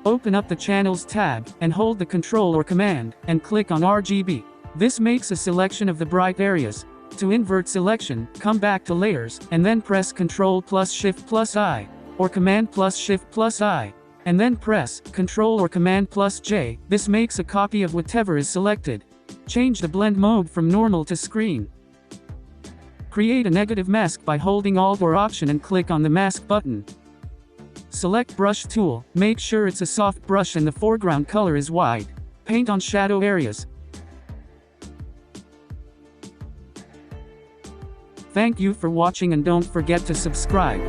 Open up the Channels tab, and hold the Control or Command, and click on RGB. This makes a selection of the bright areas. To invert selection, come back to Layers, and then press Ctrl plus Shift plus I, or Command plus Shift plus I, and then press Ctrl or Command plus J. This makes a copy of whatever is selected. Change the blend mode from normal to screen. Create a negative mask by holding Alt or Option and click on the Mask button. Select Brush tool, make sure it's a soft brush and the foreground color is white. Paint on shadow areas. Thank you for watching and don't forget to subscribe.